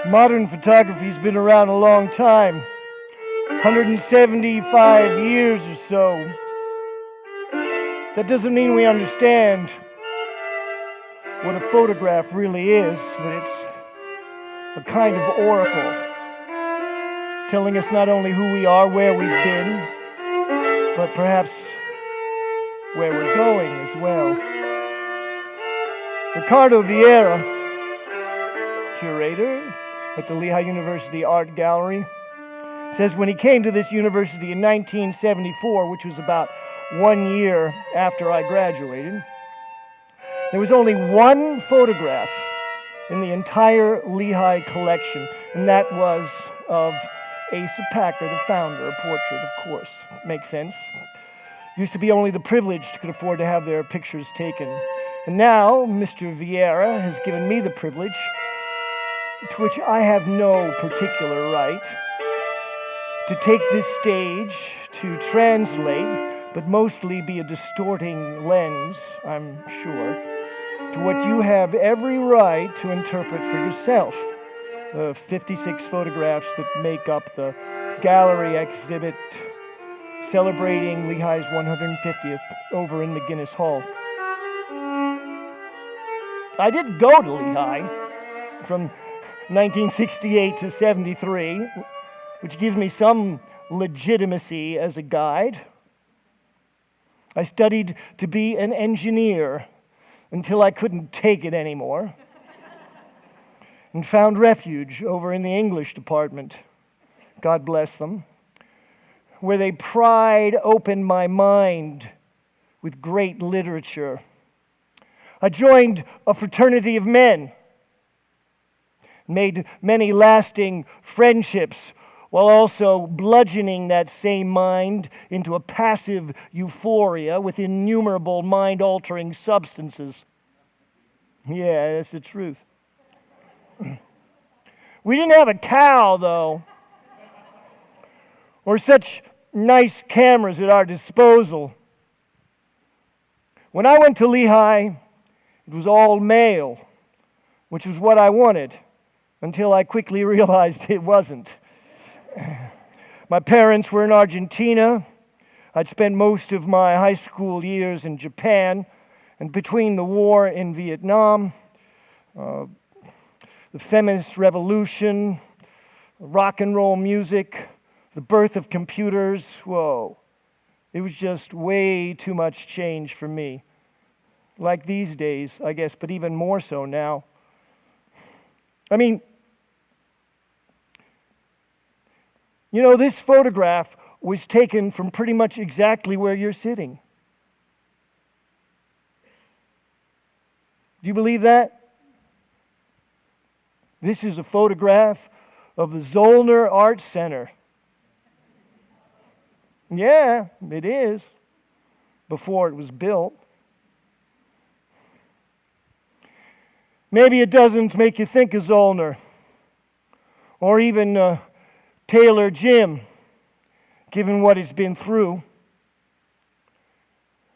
Modern photography's been around a long time, 175 years or so. That doesn't mean we understand what a photograph really is, that it's a kind of oracle, telling us not only who we are, where we've been, but perhaps where we're going as well. Ricardo Vieira, curator at the Lehigh University Art Gallery, says when he came to this university in 1974, which was about 1 year after I graduated, there was only one photograph in the entire Lehigh collection, and that was of Asa Packer, the founder, a portrait, of course. Makes sense. Used to be only the privileged could afford to have their pictures taken. And now, Mr. Vieira has given me the privilege, to which I have no particular right, to take this stage to translate, but mostly be a distorting lens, I'm sure, to what you have every right to interpret for yourself. The 56 photographs that make up the gallery exhibit celebrating Lehigh's 150th over in McGinnis Hall. I did go to Lehigh from 1968 to 73, which gives me some legitimacy as a guide. I studied to be an engineer until I couldn't take it anymore, and found refuge over in the English department, God bless them, where they pried open my mind with great literature. I joined a fraternity of men, made many lasting friendships, while also bludgeoning that same mind into a passive euphoria with innumerable mind-altering substances. Yeah, that's the truth. We didn't have a cow, though, or such nice cameras at our disposal. When I went to Lehigh, it was all male, which was what I wanted, until I quickly realized it wasn't. My parents were in Argentina. I'd spent most of my high school years in Japan, and between the war in Vietnam, the feminist revolution, rock and roll music, the birth of computers, whoa, it was just way too much change for me. Like these days, I guess, but even more so now. I mean, you know, this photograph was taken from pretty much exactly where you're sitting. Do you believe that? This is a photograph of the Zollner Art Center. Yeah, it is, before it was built. Maybe it doesn't make you think of Zollner, or even Taylor Jim, given what it's been through.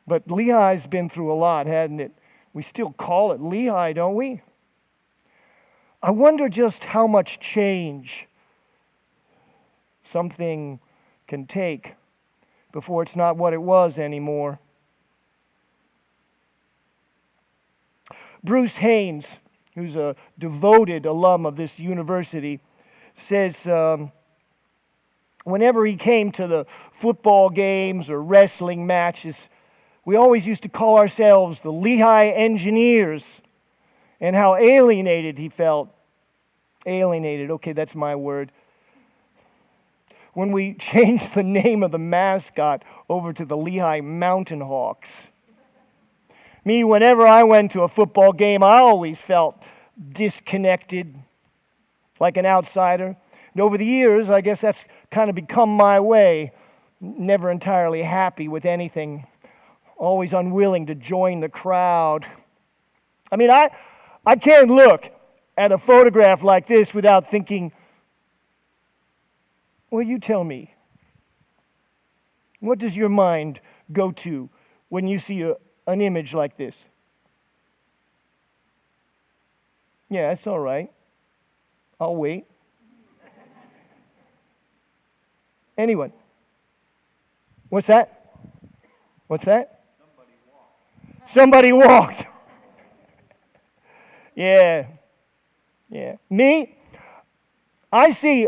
But Lehigh's been through a lot, hasn't it? We still call it Lehigh, don't we? I wonder just how much change something can take before it's not what it was anymore. Bruce Haynes, who's a devoted alum of this university, says whenever he came to the football games or wrestling matches, we always used to call ourselves the Lehigh Engineers, and how alienated he felt. Alienated, okay, that's my word. When we changed the name of the mascot over to the Lehigh Mountain Hawks. Me, whenever I went to a football game, I always felt disconnected, like an outsider. And over the years, I guess that's kind of become my way. Never entirely happy with anything. Always unwilling to join the crowd. I mean, I can't look at a photograph like this without thinking, well, you tell me. What does your mind go to when you see an image like this? Yeah, it's all right. I'll wait. Anyone? What's that? What's that? Somebody walked. Yeah. Me? I see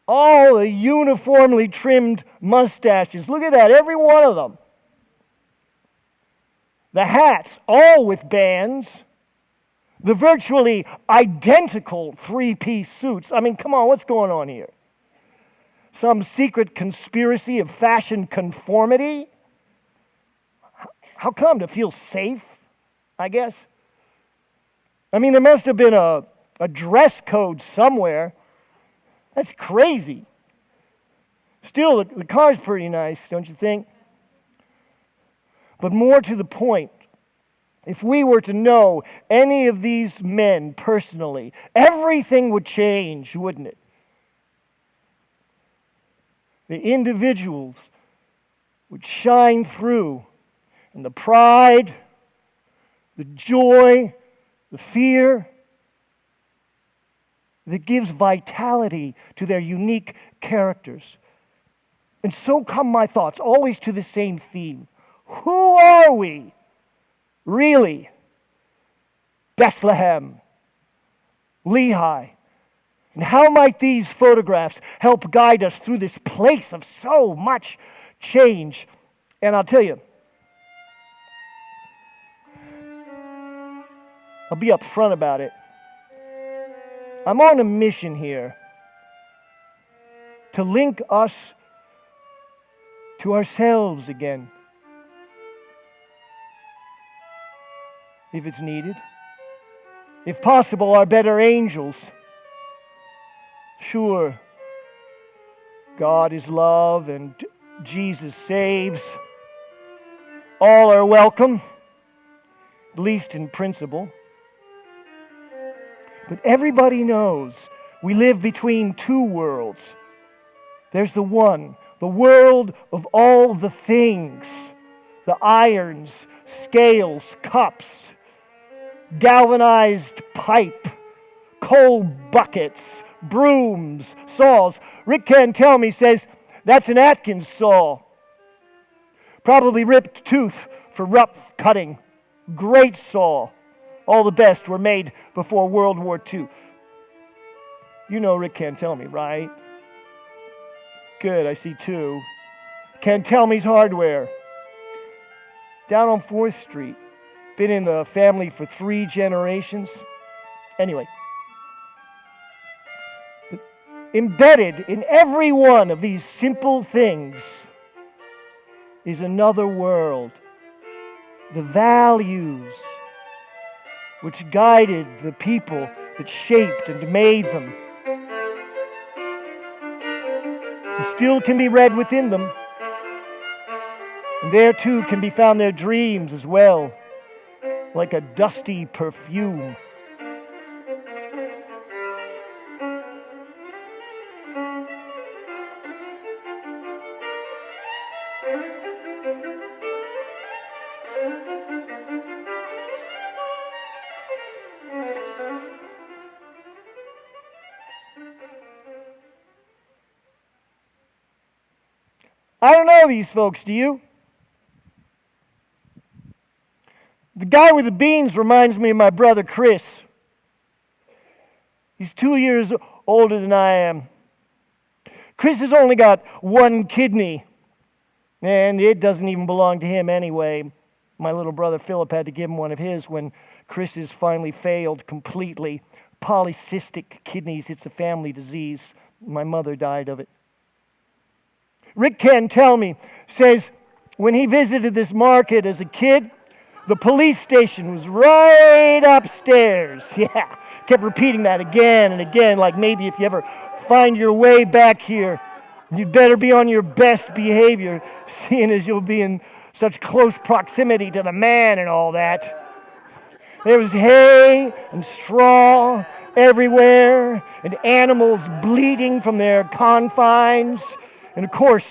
all the uniformly trimmed mustaches. Look at that, every one of them. The hats, all with bands. The virtually identical three-piece suits. I mean, come on, what's going on here? Some secret conspiracy of fashion conformity? How come? To feel safe, I guess? I mean, there must have been a dress code somewhere. That's crazy. Still, the car's pretty nice, don't you think? But more to the point, if we were to know any of these men personally, everything would change, wouldn't it? The individuals would shine through, and the pride, the joy, the fear that gives vitality to their unique characters. And so come my thoughts always to the same theme. Who are we, really? Bethlehem, Lehigh. And how might these photographs help guide us through this place of so much change? And I'll tell you, I'll be upfront about it. I'm on a mission here to link us to ourselves again, if it's needed. If possible, our better angels. Sure, God is love and Jesus saves. All are welcome, at least in principle. But everybody knows we live between two worlds. There's the one, the world of all the things, the irons, scales, cups, galvanized pipe, coal buckets, brooms, saws. Rick Cantelme says that's an Atkins saw. Probably ripped tooth for rough cutting. Great saw. All the best were made before World War II. You know Rick Cantelme, right? Good, I see two. Cantelme's Hardware. Down on 4th Street. Been in the family for 3 generations. Anyway. But embedded in every one of these simple things is another world. The values which guided the people that shaped and made them. And still can be read within them. And there too can be found their dreams as well, like a dusty perfume. I don't know these folks, do you? The guy with the beans reminds me of my brother Chris. He's 2 years older than I am. Chris has only got 1 kidney, and it doesn't even belong to him anyway. My little brother Philip had to give him one of his when Chris's finally failed completely. Polycystic kidneys, it's a family disease. My mother died of it. Rick Cantelme says when he visited this market as a kid, the police station was right upstairs. Yeah, kept repeating that again and again, like maybe if you ever find your way back here, you'd better be on your best behavior, seeing as you'll be in such close proximity to the man and all that. There was hay and straw everywhere, and animals bleeding from their confines. And of course,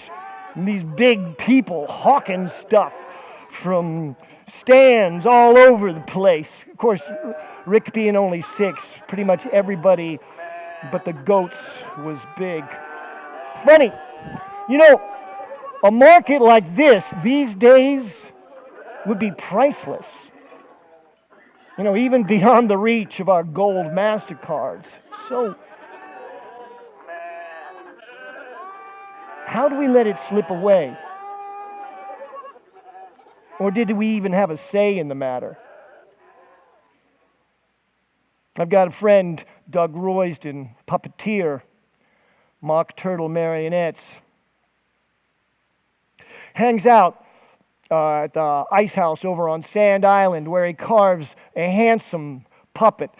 these big people hawking stuff from stands all over the place. Of course, Rick being only 6, pretty much everybody but the goats was big. Funny, you know, a market like this these days would be priceless. You know, even beyond the reach of our gold MasterCards. So, how do we let it slip away? Or did we even have a say in the matter? I've got a friend, Doug Royston, puppeteer, mock turtle marionettes. Hangs out at the ice house over on Sand Island where he carves a handsome puppet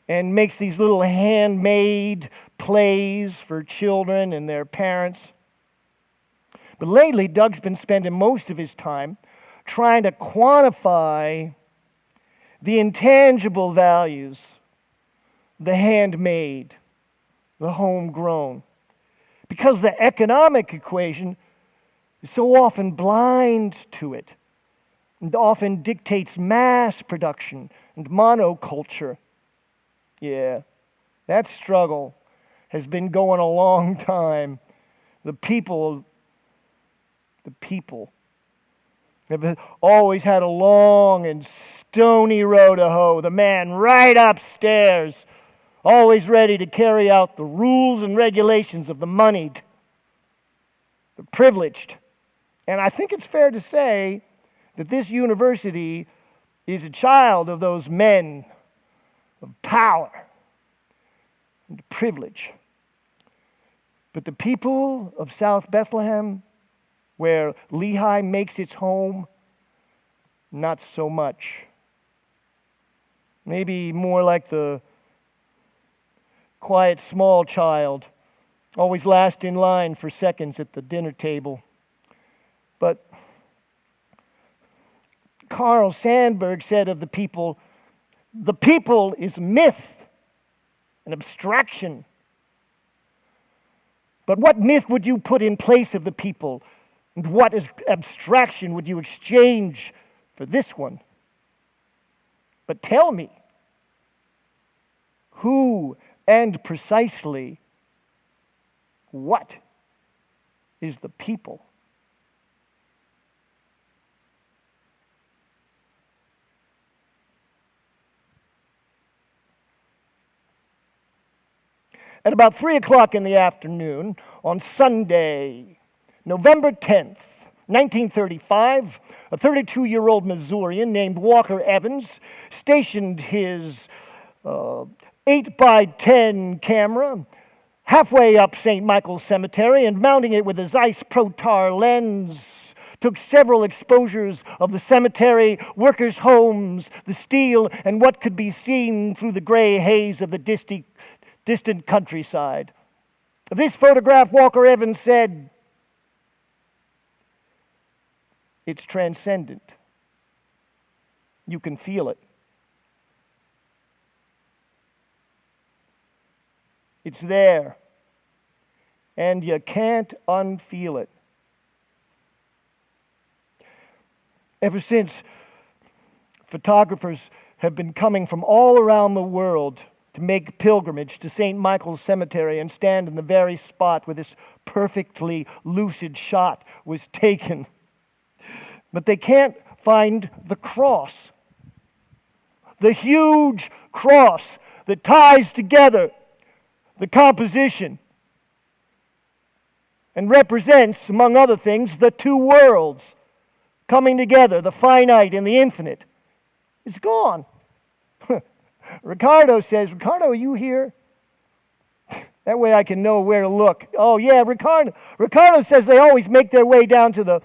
and makes these little handmade plays for children and their parents. But lately, Doug's been spending most of his time trying to quantify the intangible values, the handmade, the homegrown. Because the economic equation is so often blind to it and often dictates mass production and monoculture. Yeah, that struggle has been going a long time. The people have always had a long and stony row to hoe. The man right upstairs, always ready to carry out the rules and regulations of the moneyed, the privileged. And I think it's fair to say that this university is a child of those men of power and privilege. But the people of South Bethlehem, where Lehigh makes its home, not so much. Maybe more like the quiet small child, always last in line for seconds at the dinner table. But Carl Sandburg said of the people is myth, an abstraction. But what myth would you put in place of the people? And what abstraction would you exchange for this one? But tell me, who and precisely what is the people? At about 3 o'clock in the afternoon on Sunday, November 10th, 1935, a 32-year-old Missourian named Walker Evans stationed his 8x10 camera halfway up St. Michael's Cemetery and mounting it with a Zeiss Protar lens, took several exposures of the cemetery, workers' homes, the steel, and what could be seen through the gray haze of the distant countryside. Of this photograph, Walker Evans said, "It's transcendent. You can feel it. It's there, and you can't unfeel it." Ever since, photographers have been coming from all around the world to make pilgrimage to St. Michael's Cemetery and stand in the very spot where this perfectly lucid shot was taken. But they can't find the cross, the huge cross that ties together the composition and represents, among other things, the two worlds coming together, the finite and the infinite. It's gone. Ricardo says, "Ricardo, are you here?" That way I can know where to look. Oh, yeah, Ricardo. Ricardo says they always make their way down to the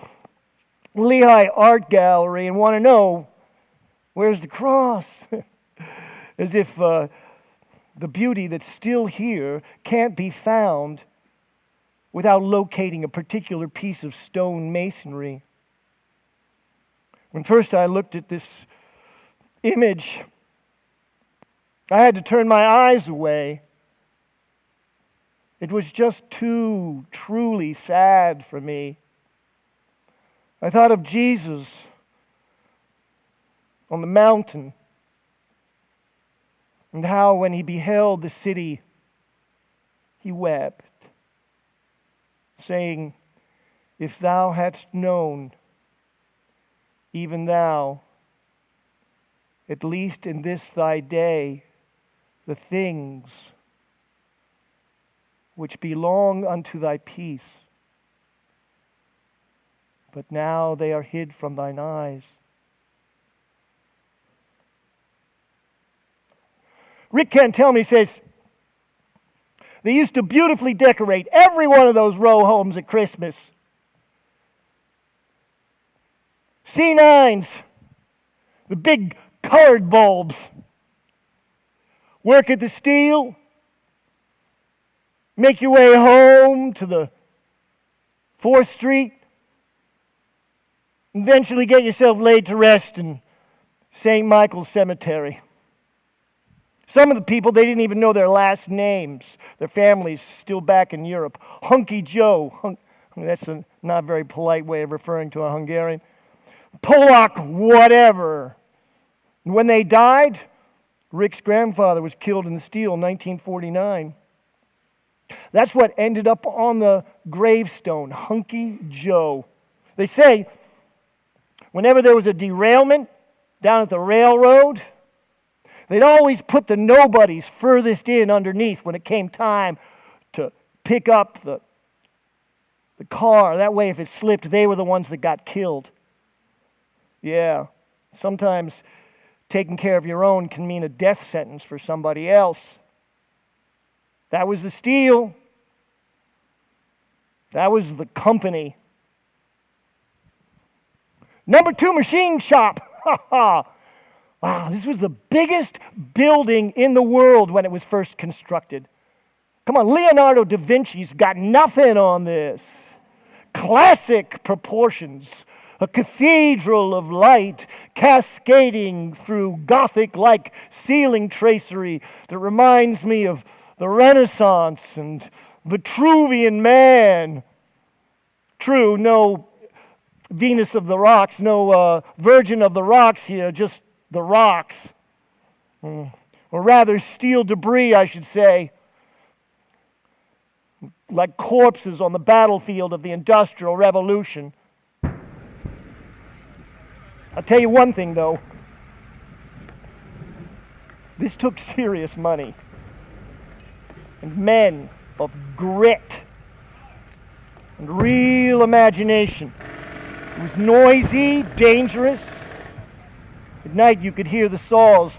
Lehigh Art Gallery and want to know, where's the cross? As if the beauty that's still here can't be found without locating a particular piece of stone masonry. When first I looked at this image, I had to turn my eyes away. It was just too truly sad for me. I thought of Jesus on the mountain, and how when he beheld the city, he wept, saying, "If thou hadst known, even thou, at least in this thy day, the things which belong unto thy peace, but now they are hid from thine eyes." Rick Cantelmi says they used to beautifully decorate every one of those row homes at Christmas. C9s, the big colored bulbs. Work at the steel, make your way home to the 4th Street, eventually get yourself laid to rest in St. Michael's Cemetery. Some of the people, they didn't even know their last names. Their families still back in Europe. Hunky Joe. That's a not very polite way of referring to a Hungarian. Polak whatever. And when they died, Rick's grandfather was killed in the steel in 1949. That's what ended up on the gravestone, Hunky Joe. They say whenever there was a derailment down at the railroad, they'd always put the nobodies furthest in underneath when it came time to pick up the car. That way, if it slipped, they were the ones that got killed. Yeah, sometimes taking care of your own can mean a death sentence for somebody else. That was the steel. That was the company. Number 2 machine shop. Wow, this was the biggest building in the world when it was first constructed. Come on, Leonardo da Vinci's got nothing on this. Classic proportions. A cathedral of light cascading through Gothic-like ceiling tracery that reminds me of the Renaissance and Vitruvian Man. True, no Venus of the Rocks, no Virgin of the Rocks here, just the rocks. Or rather, steel debris, I should say. Like corpses on the battlefield of the Industrial Revolution. I'll tell you one thing, though. This took serious money. And men of grit and real imagination. It was noisy, dangerous. At night you could hear the saws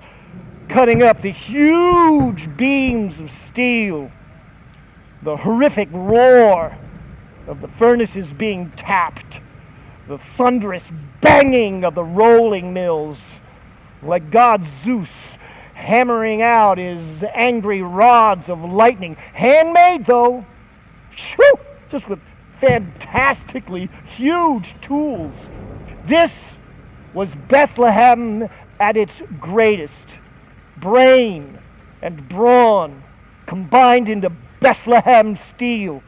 cutting up the huge beams of steel. The horrific roar of the furnaces being tapped. The thunderous banging of the rolling mills. Like God Zeus hammering out his angry rods of lightning. Handmade, though. Shoo! Just with fantastically huge tools. This was Bethlehem at its greatest. Brain and brawn combined into Bethlehem steel.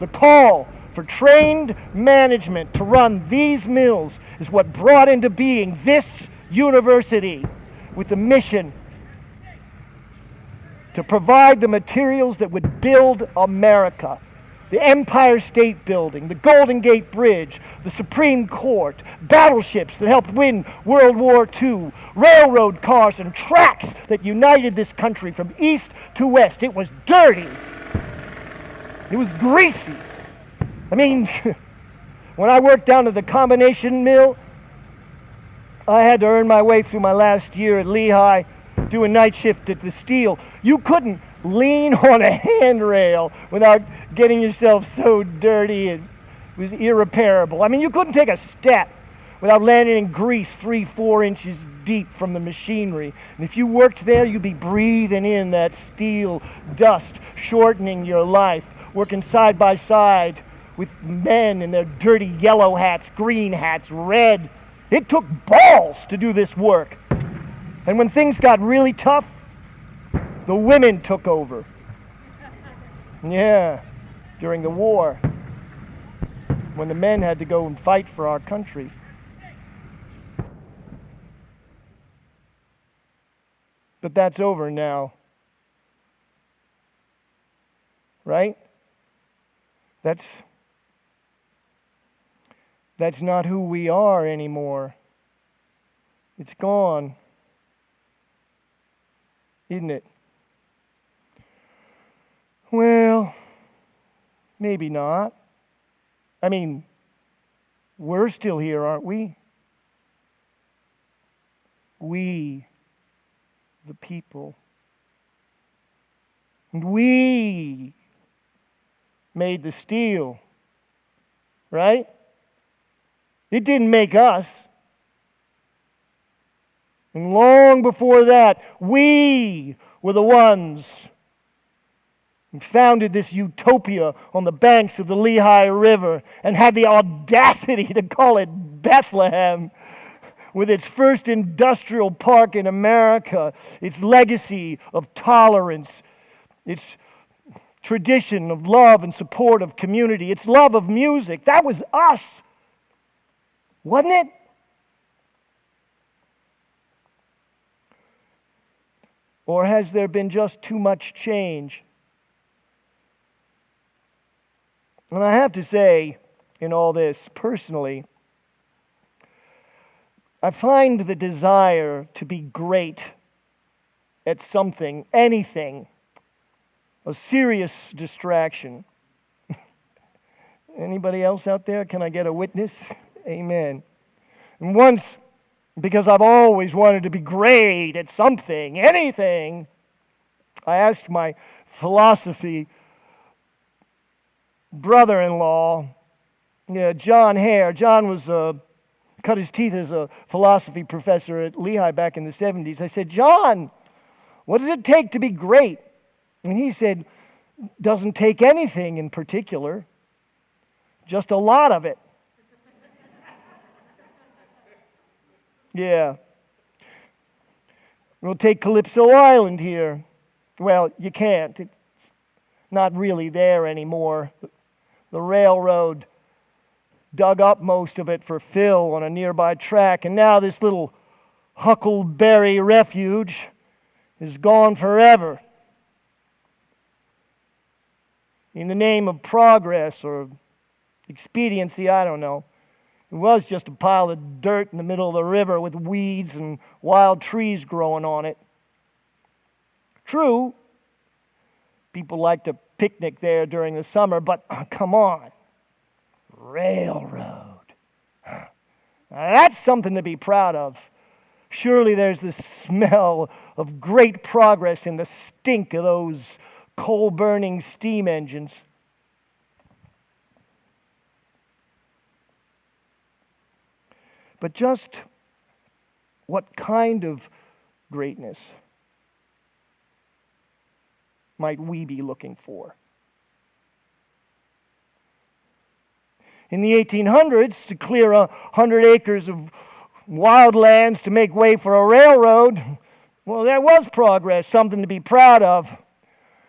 The call for trained management to run these mills is what brought into being this university, with the mission to provide the materials that would build America. The Empire State Building, the Golden Gate Bridge, the Supreme Court, battleships that helped win World War II, railroad cars and tracks that united this country from east to west. It was dirty. It was greasy. I mean, when I worked down at the combination mill, I had to earn my way through my last year at Lehigh, doing night shift at the steel. You couldn't lean on a handrail without getting yourself so dirty it was irreparable. I mean, you couldn't take a step without landing in grease 3-4 inches deep from the machinery. And if you worked there, you'd be breathing in that steel dust, shortening your life, working side by side with men in their dirty yellow hats, green hats, red. It took balls to do this work. And when things got really tough, the women took over. Yeah, during the war, when the men had to go and fight for our country. But that's over now. Right? That's not who we are anymore. It's gone. Isn't it? Well, maybe not. I mean, we're still here, aren't we? We, the people. And we made the steel, right? It didn't make us. And long before that, we were the ones who founded this utopia on the banks of the Lehigh River and had the audacity to call it Bethlehem, with its first industrial park in America, its legacy of tolerance, its tradition of love and support of community, its love of music. That was us, wasn't it? Or has there been just too much change? And I have to say, in all this, personally, I find the desire to be great at something, anything, a serious distraction. Anybody else out there? Can I get a witness? Amen. And once, because I've always wanted to be great at something, anything, I asked my philosophy brother-in-law, John Hare. John was cut his teeth as a philosophy professor at Lehigh back in the 70s. I said, John, what does it take to be great? And he said, doesn't take anything in particular, just a lot of it. Yeah. We'll take Calypso Island here. Well, you can't. It's not really there anymore. The railroad dug up most of it for fill on a nearby track, and now this little Huckleberry refuge is gone forever. In the name of progress or expediency, I don't know. It was just a pile of dirt in the middle of the river with weeds and wild trees growing on it. True, people like to picnic there during the summer, but come on. Railroad. Now, that's something to be proud of. Surely there's the smell of great progress in the stink of those coal-burning steam engines. But just what kind of greatness might we be looking for? In the 1800s, to clear 100 acres of wildlands to make way for a railroad, well, there was progress, something to be proud of.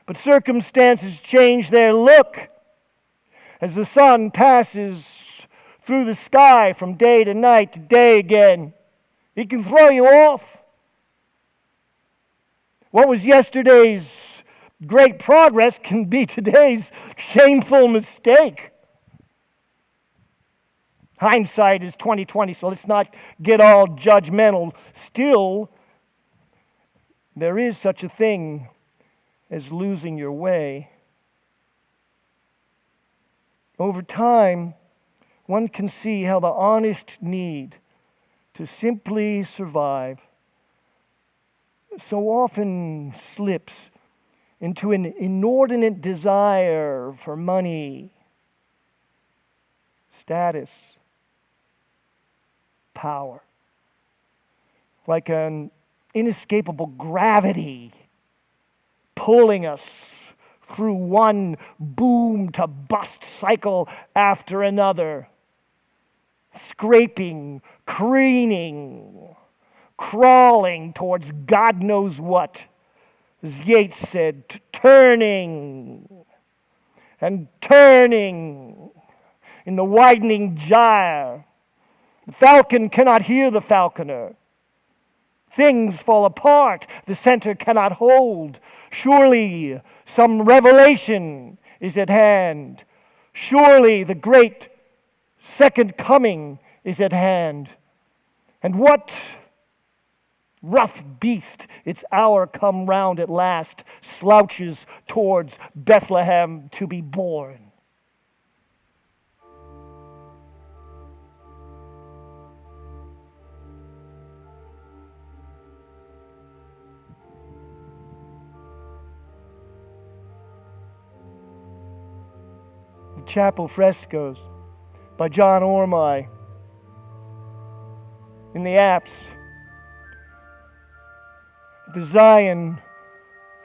But circumstances change their look as the sun passes through the sky from day to night to day again. It can throw you off. What was yesterday's great progress can be today's shameful mistake. Hindsight is 20/20, so let's not get all judgmental. Still, there is such a thing as losing your way. Over time, one can see how the honest need to simply survive so often slips into an inordinate desire for money, status, power, like an inescapable gravity pulling us through one boom to bust cycle after another, scraping, careening, crawling towards God knows what. As Yeats said, turning and turning in the widening gyre. The falcon cannot hear the falconer. Things fall apart, the center cannot hold. Surely some revelation is at hand. Surely the great second coming is at hand. And what rough beast, its hour come round at last, slouches towards Bethlehem to be born? The chapel frescoes by John Ormai in the apse. The Zion,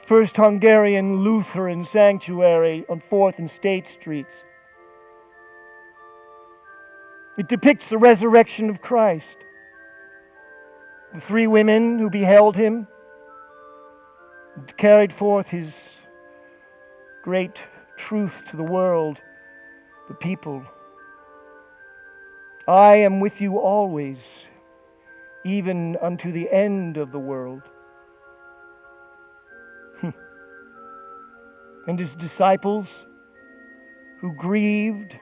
First Hungarian Lutheran Sanctuary on 4th and State Streets. It depicts the resurrection of Christ. The three women who beheld him carried forth his great truth to the world, the people. I am with you always, even unto the end of the world. And his disciples, who grieved,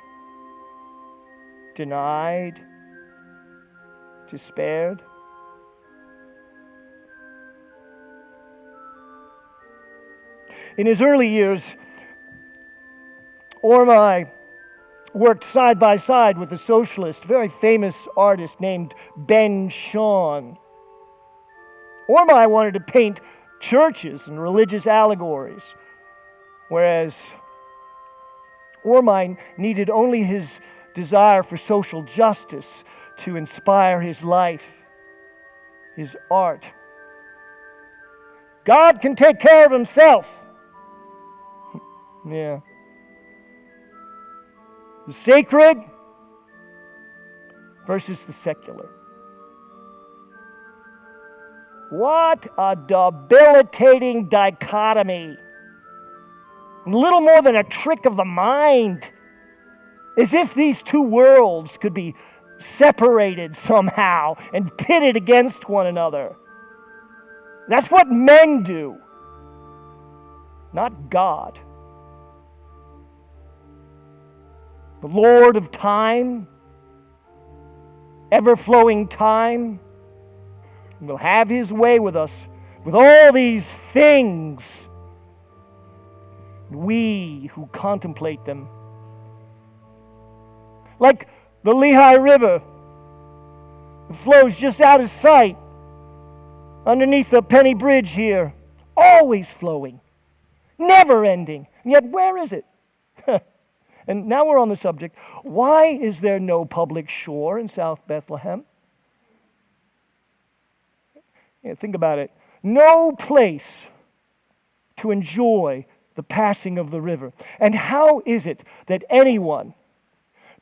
denied, despaired. In his early years, Ormai worked side by side with a socialist, very famous artist named Ben Shahn. Ormai wanted to paint churches and religious allegories, whereas Ormai needed only his desire for social justice to inspire his life, his art. God can take care of himself. Yeah. The sacred versus the secular. What a debilitating dichotomy. Little more than a trick of the mind. As if these two worlds could be separated somehow and pitted against one another. That's what men do, not God. The Lord of time, ever-flowing time, will have his way with us, with all these things. We who contemplate them. Like the Lehigh River, it flows just out of sight underneath the Penny Bridge here, always flowing, never ending. And yet, where is it? And now we're on the subject. Why is there no public shore in South Bethlehem? Yeah, think about it. No place to enjoy the passing of the river. And how is it that anyone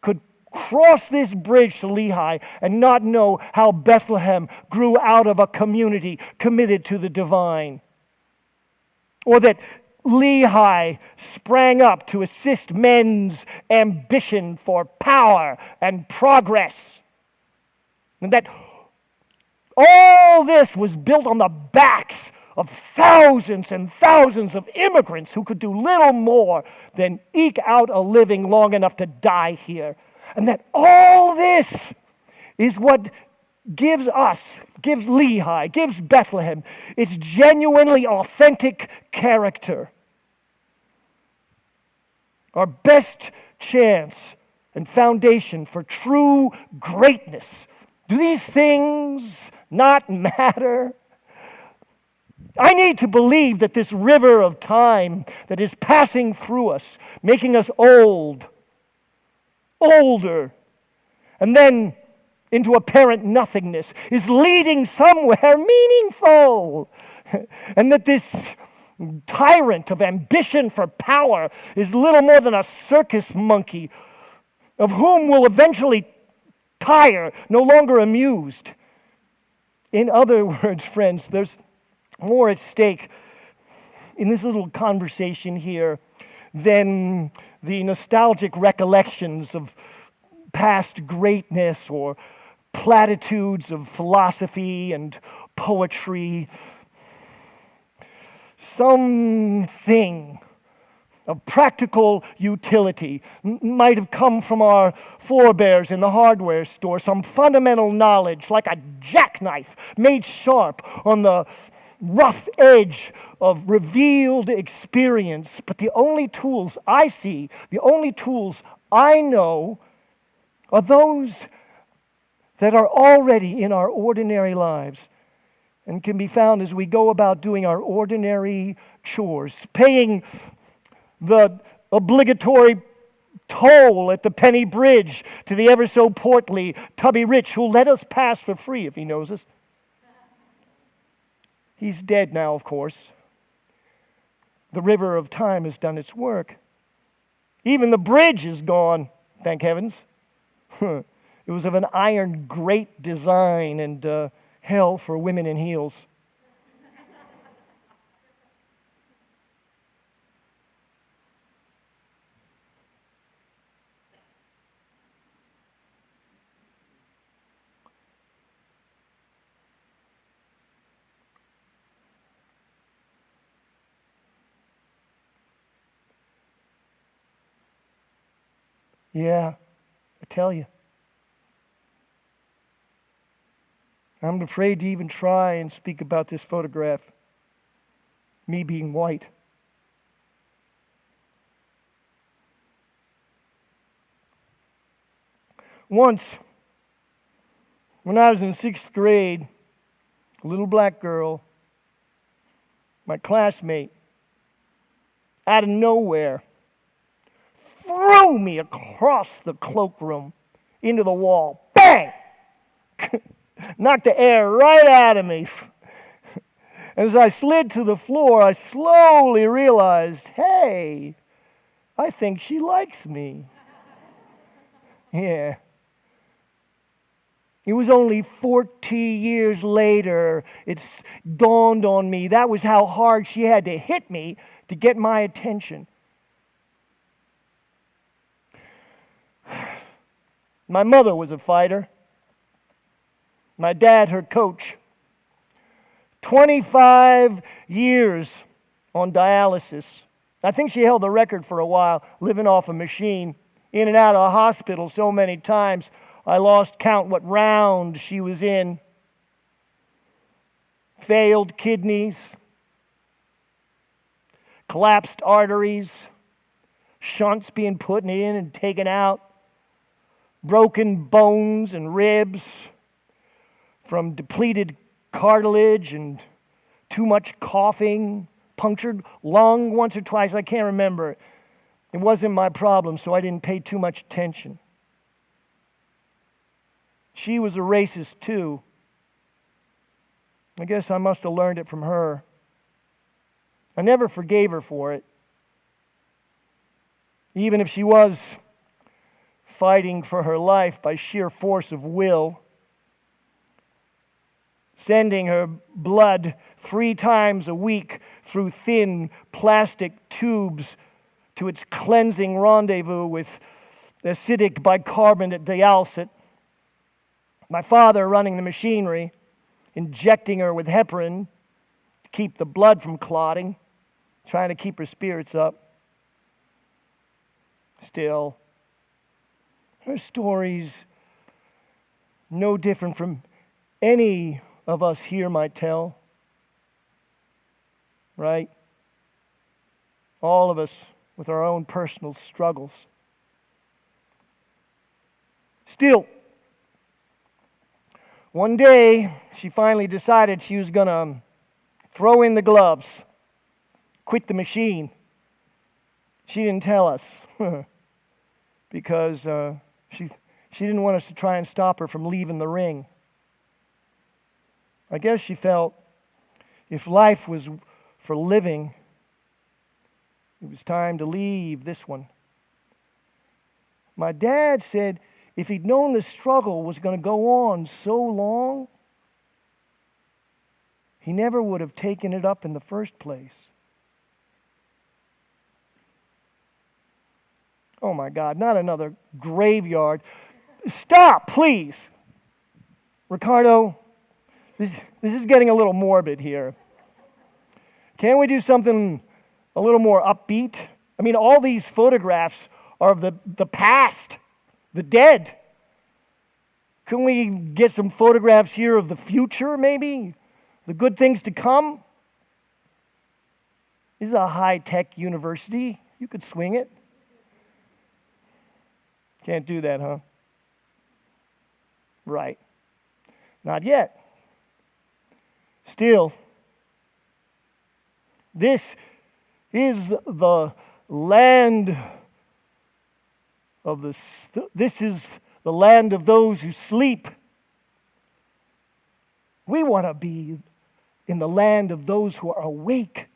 could cross this bridge to Lehigh and not know how Bethlehem grew out of a community committed to the divine? Or that Lehigh sprang up to assist men's ambition for power and progress. And that all this was built on the backs of thousands and thousands of immigrants who could do little more than eke out a living long enough to die here. And that all this is what gives Lehigh, gives Bethlehem its genuinely authentic character. Our best chance and foundation for true greatness. Do these things not matter? I need to believe that this river of time that is passing through us, making us old, older, and then into apparent nothingness, is leading somewhere meaningful. And that this tyrant of ambition for power is little more than a circus monkey of whom we'll eventually tire, no longer amused. In other words, friends, there's more at stake in this little conversation here than the nostalgic recollections of past greatness or platitudes of philosophy and poetry, something of practical utility might have come from our forebears in the hardware store, some fundamental knowledge like a jackknife made sharp on the rough edge of revealed experience. But the only tools I see, the only tools I know are those that are already in our ordinary lives and can be found as we go about doing our ordinary chores, paying the obligatory toll at the penny bridge to the ever so portly Tubby Rich who'll let us pass for free if he knows us. He's dead now, of course. The river of time has done its work. Even the bridge is gone, thank heavens. It was of an iron grate design and hell for women in heels. Yeah, I tell you. I'm afraid to even try and speak about this photograph, me being white. Once, when I was in 6th grade, a little black girl, my classmate, out of nowhere, threw me across the cloakroom into the wall. Bang! Knocked the air right out of me. As I slid to the floor, I slowly realized, hey, I think she likes me. Yeah. It was only 40 years later it's dawned on me that was how hard she had to hit me to get my attention. My mother was a fighter. My dad, her coach. 25 years on dialysis. I think she held the record for a while, living off a machine, in and out of the hospital so many times, I lost count what round she was in. Failed kidneys, collapsed arteries, shunts being put in and taken out, broken bones and ribs from depleted cartilage and too much coughing, punctured lung once or twice, I can't remember. It wasn't my problem, so I didn't pay too much attention. She was a racist too. I guess I must have learned it from her. I never forgave her for it. Even if she was fighting for her life by sheer force of will, sending her blood 3 times a week through thin plastic tubes to its cleansing rendezvous with acidic bicarbonate dialysate. My father running the machinery, injecting her with heparin to keep the blood from clotting, trying to keep her spirits up. Still, her story's no different from any of us here might tell. Right? All of us with our own personal struggles. Still, one day she finally decided she was going to throw in the gloves, quit the machine. She didn't tell us because she didn't want us to try and stop her from leaving the ring. I guess she felt if life was for living, it was time to leave this one. My dad said if he'd known the struggle was going to go on so long, he never would have taken it up in the first place. Oh my God, not another graveyard. Stop, please. Ricardo, This is getting a little morbid here. Can't we do something a little more upbeat? I mean, all these photographs are of the past, the dead. Couldn't we get some photographs here of the future, maybe? The good things to come? This is a high-tech university. You could swing it. Can't do that, huh? Right. Not yet. Still, this is the land of this is the land of those who sleep. We want to be in the land of those who are awake.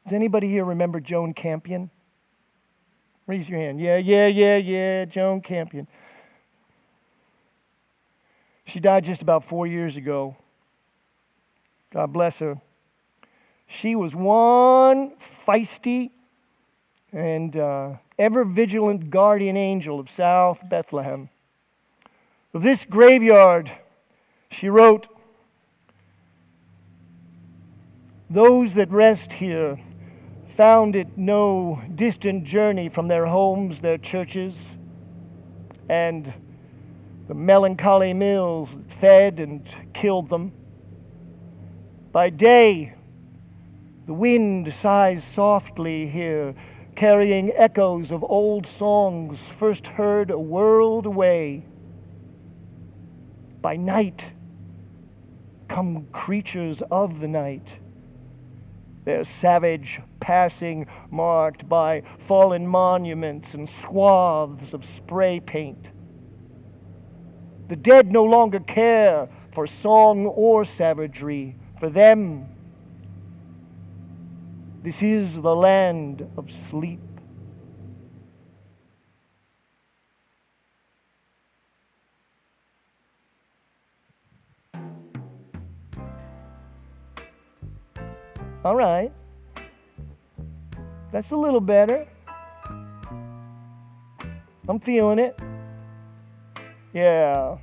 Does anybody here remember Joan Campion? Raise your hand. Yeah, Joan Campion. She died just about 4 years ago. God bless her. She was one feisty and ever-vigilant guardian angel of South Bethlehem. Of this graveyard, she wrote, "Those that rest here found it no distant journey from their homes, their churches, and the melancholy mills that fed and killed them. By day, the wind sighs softly here, carrying echoes of old songs first heard a world away. By night, come creatures of the night, their savage passing marked by fallen monuments and swaths of spray paint. The dead no longer care for song or savagery. For them, this is the land of sleep." All right. That's a little better. I'm feeling it. Yeah.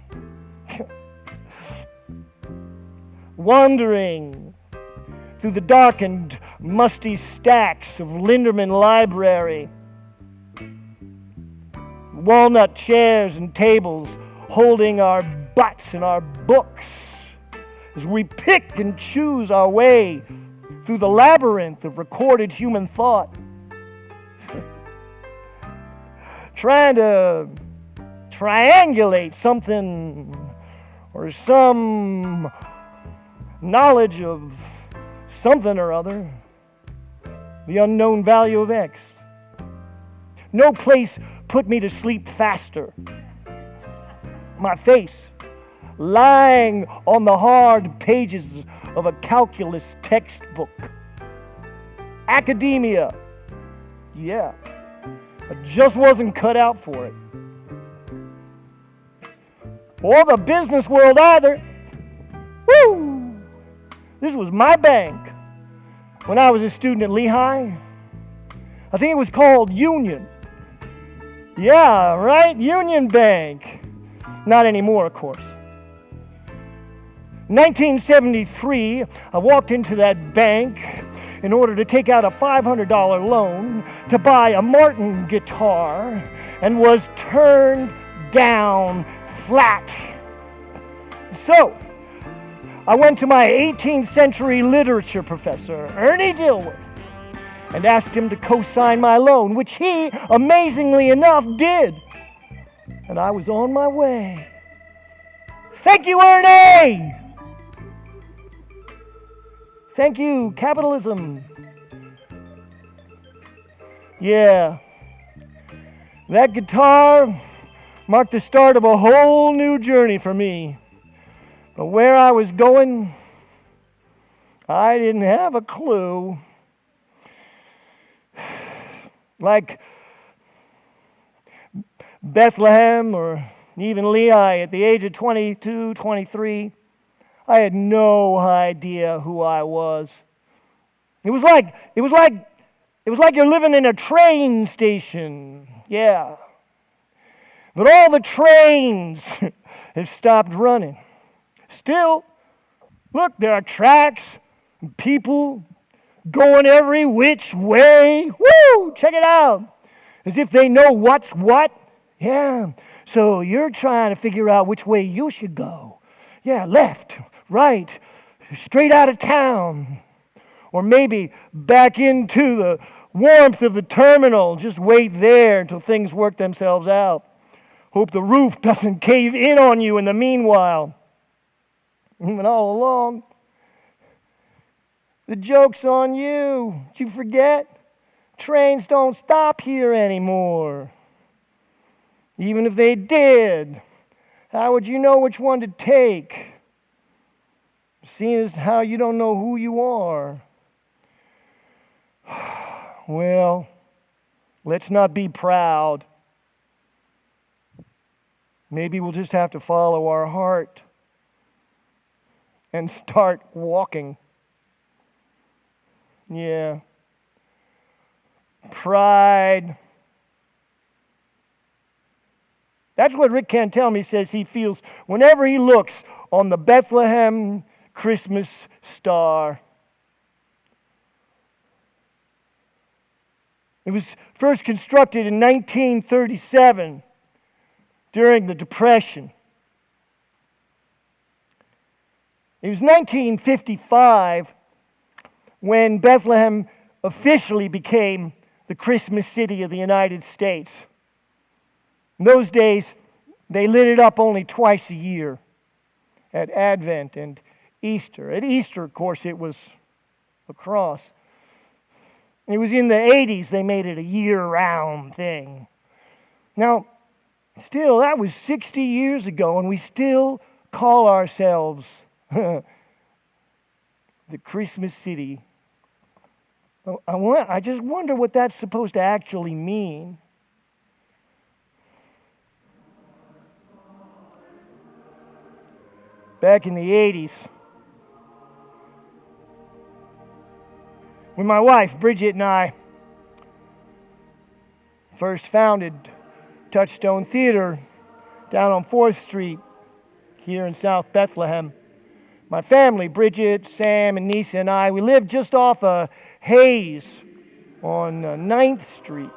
Wandering through the darkened, musty stacks of Linderman Library, walnut chairs and tables holding our butts and our books as we pick and choose our way through the labyrinth of recorded human thought, trying to triangulate something or some knowledge of something or other, the unknown value of X. No place put me to sleep faster. My face lying on the hard pages of a calculus textbook. Academia. Yeah, I just wasn't cut out for it. Or the business world either. Woo! This was my bank. When I was a student at Lehigh, I think it was called Union. Yeah, right? Union Bank. Not anymore, of course. 1973, I walked into that bank in order to take out a $500 loan to buy a Martin guitar and was turned down flat. So, I went to my 18th century literature professor, Ernie Dilworth, and asked him to co-sign my loan, which he, amazingly enough, did. And I was on my way. Thank you, Ernie! Thank you, capitalism. Yeah, that guitar marked the start of a whole new journey for me. But where I was going, I didn't have a clue. Like Bethlehem or even Lehigh at the age of 22, 23, I had no idea who I was. It was like you're living in a train station. Yeah. But all the trains have stopped running. Still, look, there are tracks and people going every which way. Woo! Check it out. As if they know what's what. Yeah. So you're trying to figure out which way you should go. Yeah, left, right, straight out of town. Or maybe back into the warmth of the terminal. Just wait there until things work themselves out. Hope the roof doesn't cave in on you in the meanwhile. And all along, the joke's on you. Did you forget? Trains don't stop here anymore. Even if they did, how would you know which one to take? Seeing as how you don't know who you are. Well, let's not be proud. Maybe we'll just have to follow our heart and start walking. Yeah. Pride. That's what Rick Cantelme says he feels whenever he looks on the Bethlehem Christmas star. It was first constructed in 1937 during the Depression. It was 1955 when Bethlehem officially became the Christmas city of the United States. In those days, they lit it up only twice a year, at Advent and Easter. At Easter, of course, it was a cross. It was in the 80s they made it a year-round thing. Now, still, that was 60 years ago, and we still call ourselves the Christmas city. I just wonder what that's supposed to actually mean. Back in the 80s, when my wife, Bridget, and I first founded Touchstone Theater down on 4th Street here in South Bethlehem, my family, Bridget, Sam, and Nisa, and I, we lived just off of Hayes on 9th Street.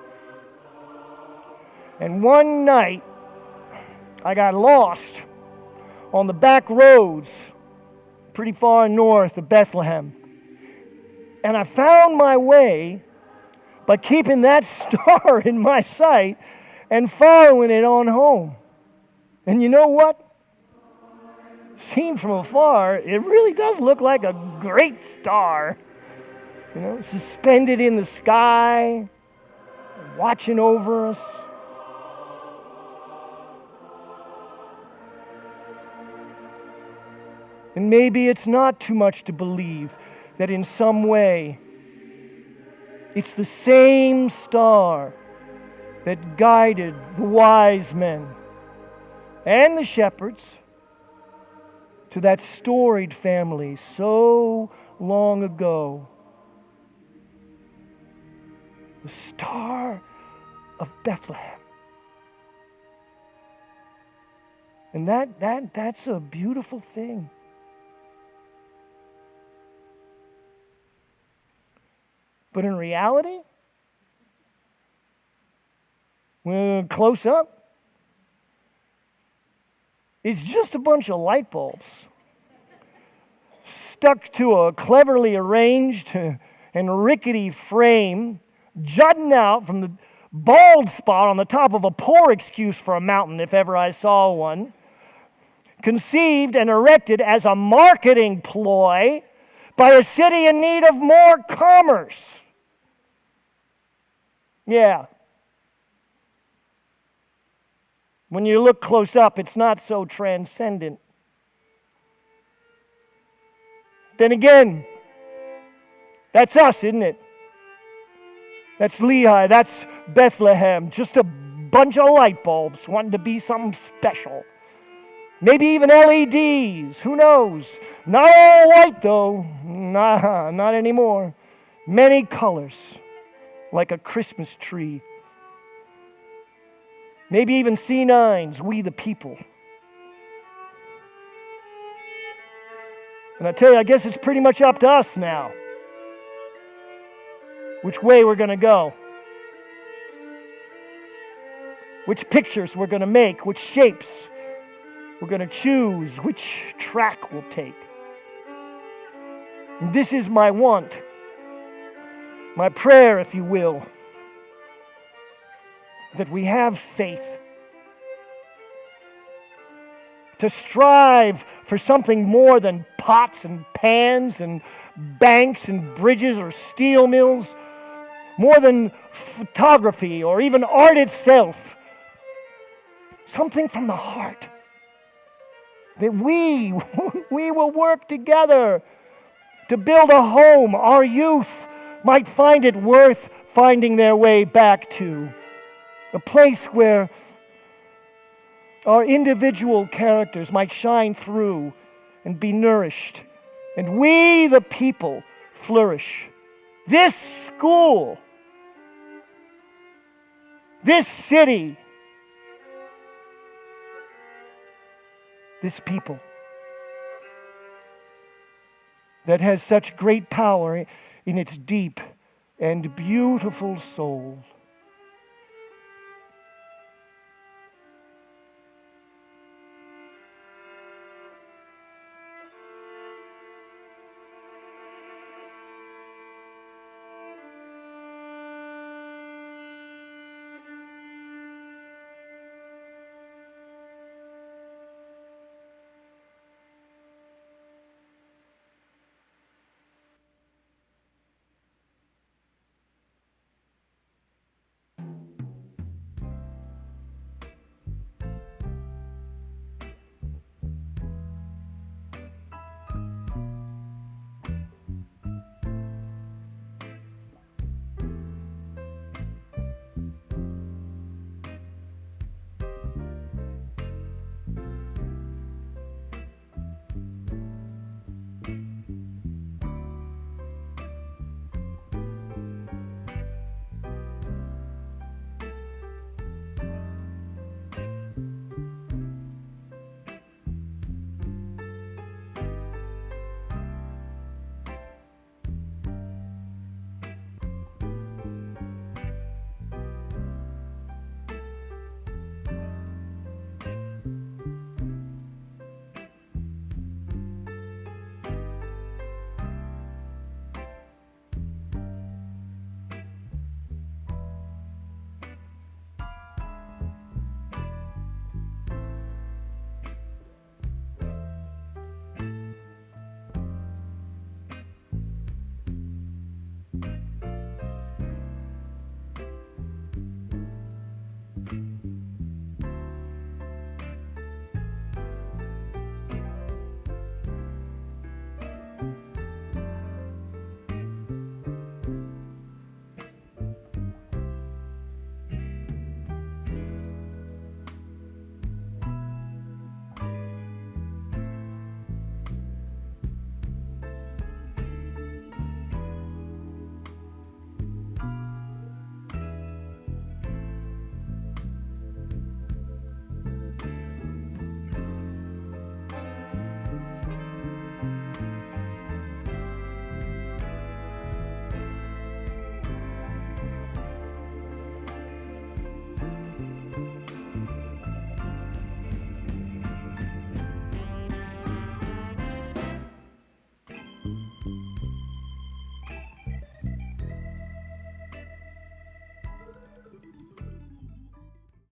And one night, I got lost on the back roads pretty far north of Bethlehem. And I found my way by keeping that star in my sight and following it on home. And you know what? Seen from afar, it really does look like a great star. You know, suspended in the sky, watching over us. And maybe it's not too much to believe that in some way it's the same star that guided the wise men and the shepherds to that storied family so long ago. The Star of Bethlehem. And that's a beautiful thing. But in reality, when close up, it's just a bunch of light bulbs stuck to a cleverly arranged and rickety frame, jutting out from the bald spot on the top of a poor excuse for a mountain, if ever I saw one, conceived and erected as a marketing ploy by a city in need of more commerce. Yeah. When you look close up, it's not so transcendent. Then again, that's us, isn't it? That's Lehigh, that's Bethlehem, just a bunch of light bulbs wanting to be something special. Maybe even LEDs, who knows? Not all white though, nah, not anymore. Many colors, like a Christmas tree. maybe even C9s, we the people. And I tell you, I guess it's pretty much up to us now which way we're going to go, which pictures we're going to make, which shapes we're going to choose, which track we'll take. And this is my want, my prayer, if you will, that we have faith to strive for something more than pots and pans and banks and bridges or steel mills, more than photography or even art itself. Something from the heart. That we will work together to build a home our youth might find it worth finding their way back to. A place where our individual characters might shine through and be nourished, and we, the people, flourish. This school, this city, this people that has such great power in its deep and beautiful soul.